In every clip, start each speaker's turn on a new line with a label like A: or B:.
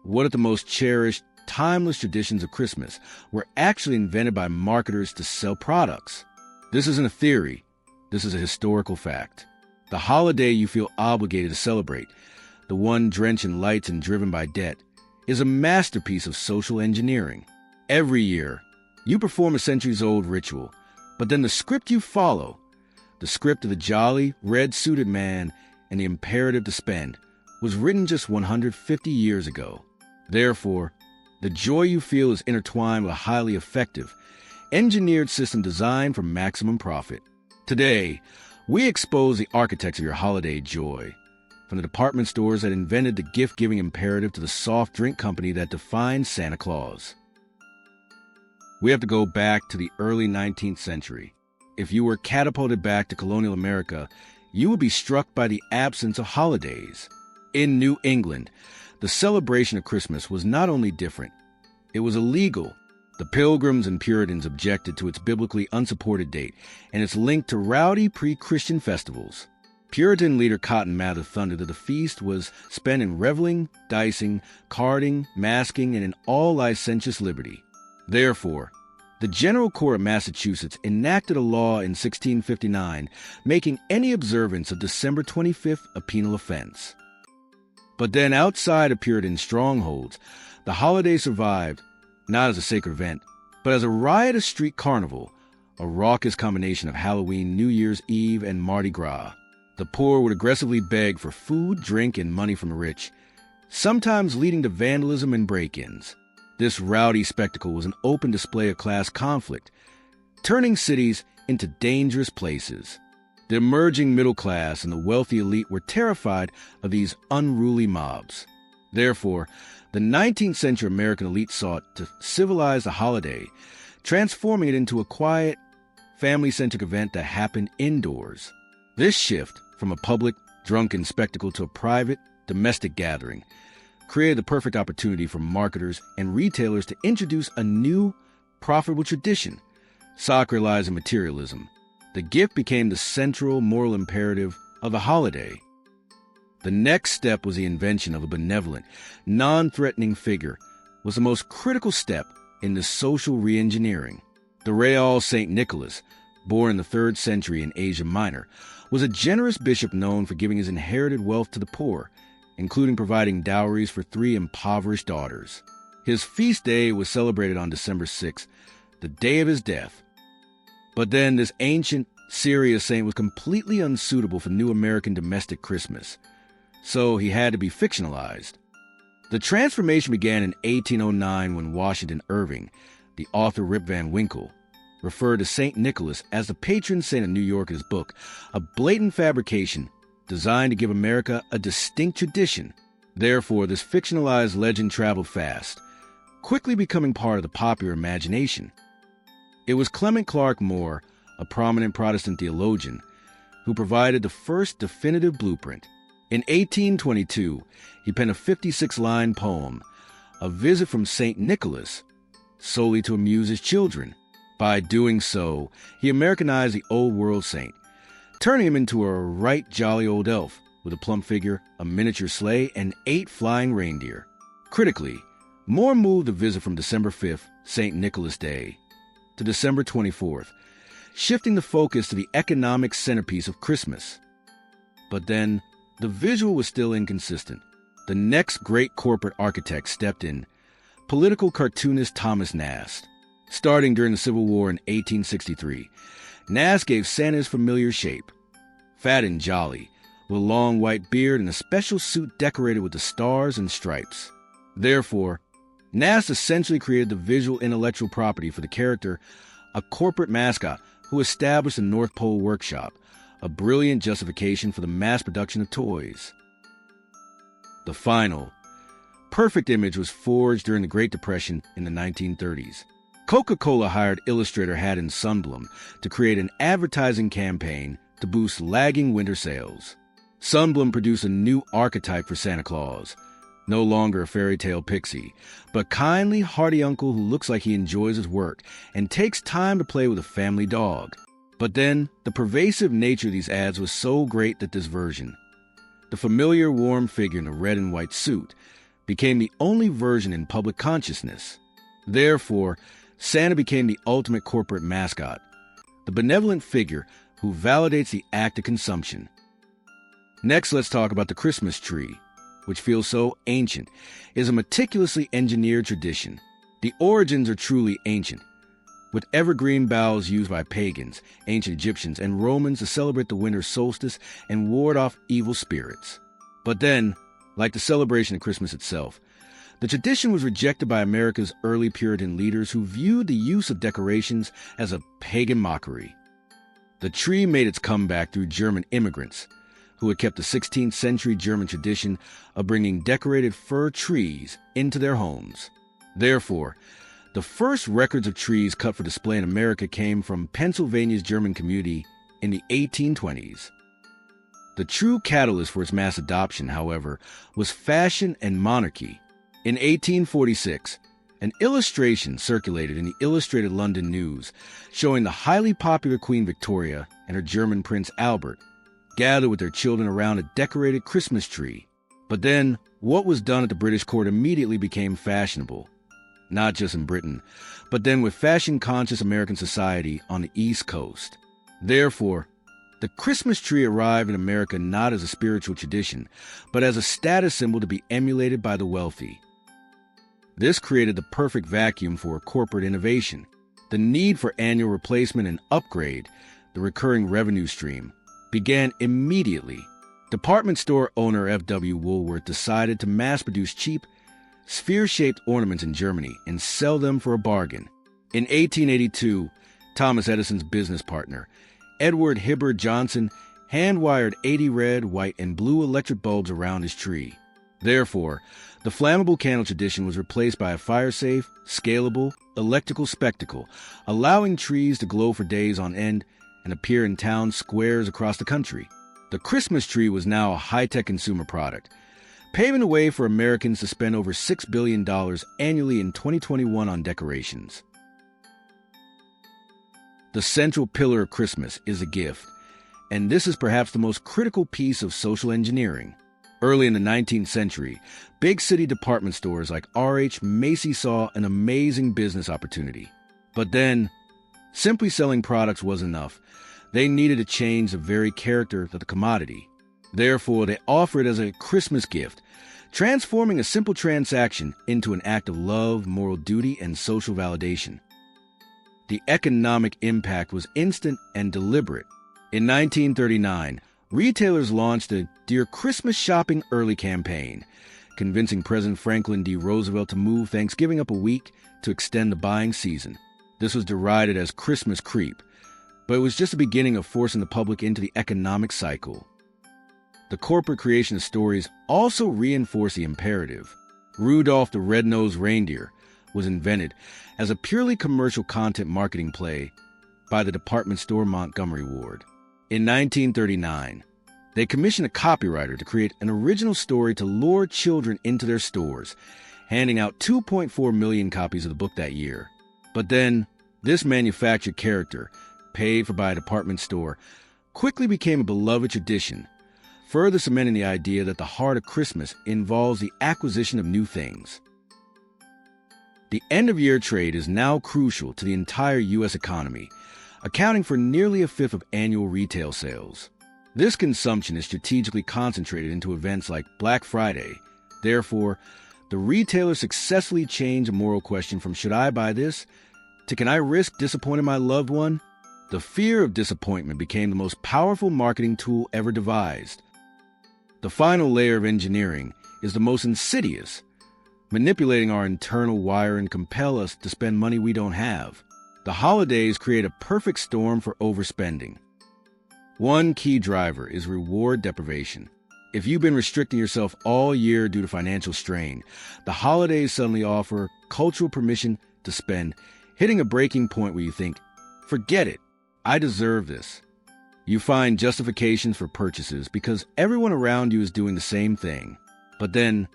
A: What if the most cherished, timeless traditions of Christmas were actually invented by marketers to sell products? This isn't a theory. This is a historical fact. The holiday you feel obligated to celebrate, the one drenched in lights and driven by debt, is a masterpiece of social engineering. Every year, you perform a centuries-old ritual, but then the script you follow, the script of the jolly, red-suited man and the imperative to spend, was written just 150 years ago. Therefore, the joy you feel is intertwined with a highly effective, engineered system designed for maximum profit. Today, we expose the architects of your holiday joy, from the department stores that invented the gift-giving imperative to the soft drink company that defined Santa Claus. We have to go back to the early 19th century. If you were catapulted back to colonial America, you would be struck by the absence of holidays. In New England, the celebration of Christmas was not only different, it was illegal. The Pilgrims and Puritans objected to its biblically unsupported date and its link to rowdy pre-Christian festivals. Puritan leader Cotton Mather thundered that the feast was spent in reveling, dicing, carding, masking, and in all licentious liberty. Therefore, the General Court of Massachusetts enacted a law in 1659 making any observance of December 25th a penal offense. But then outside of Puritan strongholds, the holiday survived, not as a sacred event, but as a riotous street carnival, a raucous combination of Halloween, New Year's Eve, and Mardi Gras. The poor would aggressively beg for food, drink, and money from the rich, sometimes leading to vandalism and break-ins. This rowdy spectacle was an open display of class conflict, turning cities into dangerous places. The emerging middle class and the wealthy elite were terrified of these unruly mobs. Therefore, the 19th century American elite sought to civilize the holiday, transforming it into a quiet, family-centric event that happened indoors. This shift from a public, drunken spectacle to a private, domestic gathering created the perfect opportunity for marketers and retailers to introduce a new, profitable tradition, sacralizing materialism. The gift became the central moral imperative of the holiday. The next step was the invention of a benevolent, non-threatening figure, was the most critical step in this social re-engineering. The Real St. Nicholas, born in the 3rd century in Asia Minor, was a generous bishop known for giving his inherited wealth to the poor, including providing dowries for 3 impoverished daughters. His feast day was celebrated on December 6th, the day of his death. But then this ancient, serious saint was completely unsuitable for new American domestic Christmas, so he had to be fictionalized. The transformation began in 1809 when Washington Irving, the author Rip Van Winkle, referred to St. Nicholas as the patron saint of New York in his book, a blatant fabrication designed to give America a distinct tradition. Therefore, this fictionalized legend traveled fast, quickly becoming part of the popular imagination. It was Clement Clark Moore, a prominent Protestant theologian, who provided the first definitive blueprint. In 1822, he penned a 56-line poem, A Visit from St. Nicholas, solely to amuse his children. By doing so, he Americanized the old world saint, turning him into a right jolly old elf with a plump figure, a miniature sleigh, and 8 flying reindeer. Critically, Moore moved the visit from December 5th, St. Nicholas Day, to December 24th, shifting the focus to the economic centerpiece of Christmas. But then, the visual was still inconsistent. The next great corporate architect stepped in, political cartoonist Thomas Nast. Starting during the Civil War in 1863, Nast gave Santa his familiar shape, fat and jolly, with a long white beard and a special suit decorated with the stars and stripes. Therefore, Nast essentially created the visual intellectual property for the character, a corporate mascot who established the North Pole Workshop, a brilliant justification for the mass production of toys. The final, perfect image was forged during the Great Depression in the 1930s. Coca-Cola hired illustrator Haddon Sundblom to create an advertising campaign to boost lagging winter sales. Sundblom produced a new archetype for Santa Claus, no longer a fairy tale pixie, but kindly, hearty uncle who looks like he enjoys his work and takes time to play with a family dog. But then, the pervasive nature of these ads was so great that this version, the familiar warm figure in a red and white suit, became the only version in public consciousness. Therefore, Santa became the ultimate corporate mascot, the benevolent figure who validates the act of consumption. Next, let's talk about the Christmas tree, which feels so ancient, is a meticulously engineered tradition. The origins are truly ancient, with evergreen boughs used by pagans, ancient Egyptians, and Romans to celebrate the winter solstice and ward off evil spirits. But then, like the celebration of Christmas itself, the tradition was rejected by America's early Puritan leaders who viewed the use of decorations as a pagan mockery. The tree made its comeback through German immigrants, who had kept the 16th century German tradition of bringing decorated fir trees into their homes. Therefore, the first records of trees cut for display in America came from Pennsylvania's German community in the 1820s. The true catalyst for its mass adoption, however, was fashion and monarchy. In 1846, an illustration circulated in the Illustrated London News showing the highly popular Queen Victoria and her German Prince Albert gathered with their children around a decorated Christmas tree. But then, what was done at the British court immediately became fashionable. Not just in Britain, but then with fashion-conscious American society on the East Coast. Therefore, the Christmas tree arrived in America not as a spiritual tradition, but as a status symbol to be emulated by the wealthy. This created the perfect vacuum for corporate innovation. The need for annual replacement and upgrade, the recurring revenue stream, began immediately. Department store owner F.W. Woolworth decided to mass-produce cheap, sphere-shaped ornaments in Germany and sell them for a bargain. In 1882, Thomas Edison's business partner, Edward Hibbard Johnson, hand-wired 80 red, white, and blue electric bulbs around his tree. Therefore, the flammable candle tradition was replaced by a fire-safe, scalable, electrical spectacle, allowing trees to glow for days on end and appear in town squares across the country. The Christmas tree was now a high-tech consumer product, paving the way for Americans to spend over $6 billion annually in 2021 on decorations. The central pillar of Christmas is a gift, and this is perhaps the most critical piece of social engineering. Early in the 19th century, big city department stores like RH Macy saw an amazing business opportunity. But then, simply selling products was enough. They needed to change the very character of the commodity. Therefore, they offered it as a Christmas gift, transforming a simple transaction into an act of love, moral duty, and social validation. The economic impact was instant and deliberate. In 1939, retailers launched the Dear Christmas Shopping Early campaign, convincing President Franklin D. Roosevelt to move Thanksgiving up a week to extend the buying season. This was derided as Christmas creep, but it was just the beginning of forcing the public into the economic cycle. The corporate creation of stories also reinforced the imperative. Rudolph the Red-Nosed Reindeer was invented as a purely commercial content marketing play by the department store Montgomery Ward. In 1939, they commissioned a copywriter to create an original story to lure children into their stores, handing out 2.4 million copies of the book that year. But then, this manufactured character, paid for by a department store, quickly became a beloved tradition, further cementing the idea that the heart of Christmas involves the acquisition of new things. The end-of-year trade is now crucial to the entire U.S. economy, accounting for nearly a fifth of annual retail sales. This consumption is strategically concentrated into events like Black Friday. Therefore, the retailer successfully changed a moral question from "should I buy this?" to "can I risk disappointing my loved one?" The fear of disappointment became the most powerful marketing tool ever devised. The final layer of engineering is the most insidious, manipulating our internal wire and compel us to spend money we don't have. The holidays create a perfect storm for overspending. One key driver is reward deprivation. If you've been restricting yourself all year due to financial strain, the holidays suddenly offer cultural permission to spend, hitting a breaking point where you think, forget it, I deserve this. You find justifications for purchases because everyone around you is doing the same thing. But then,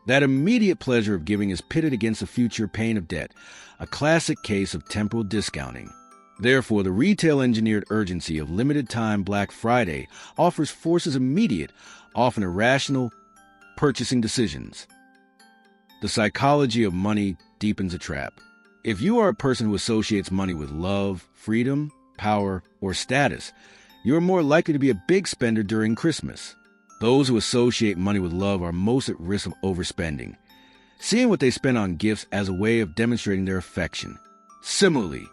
A: that immediate pleasure of giving is pitted against the future pain of debt, a classic case of temporal discounting. Therefore, the retail-engineered urgency of limited-time Black Friday forces immediate, often irrational, purchasing decisions. The psychology of money deepens a trap. If you are a person who associates money with love, freedom, power, or status, you are more likely to be a big spender during Christmas. Those who associate money with love are most at risk of overspending, seeing what they spend on gifts as a way of demonstrating their affection. Similarly,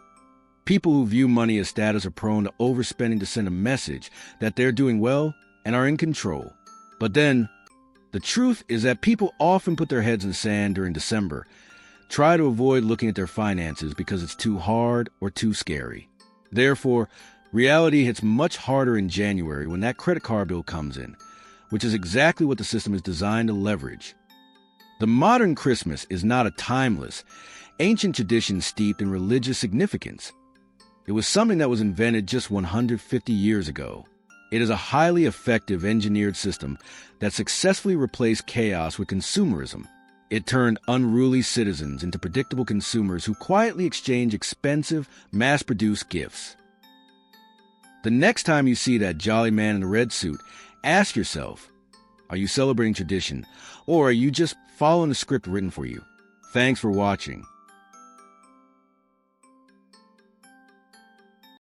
A: people who view money as status are prone to overspending to send a message that they're doing well and are in control. But then, the truth is that people often put their heads in the sand during December, try to avoid looking at their finances because it's too hard or too scary. Therefore, reality hits much harder in January when that credit card bill comes in, which is exactly what the system is designed to leverage. The modern Christmas is not a timeless, ancient tradition steeped in religious significance. It was something that was invented just 150 years ago. It is a highly effective engineered system that successfully replaced chaos with consumerism. It turned unruly citizens into predictable consumers who quietly exchange expensive, mass-produced gifts. The next time you see that jolly man in a red suit, ask yourself, are you celebrating tradition, or are you just following a script written for you? Thanks for watching.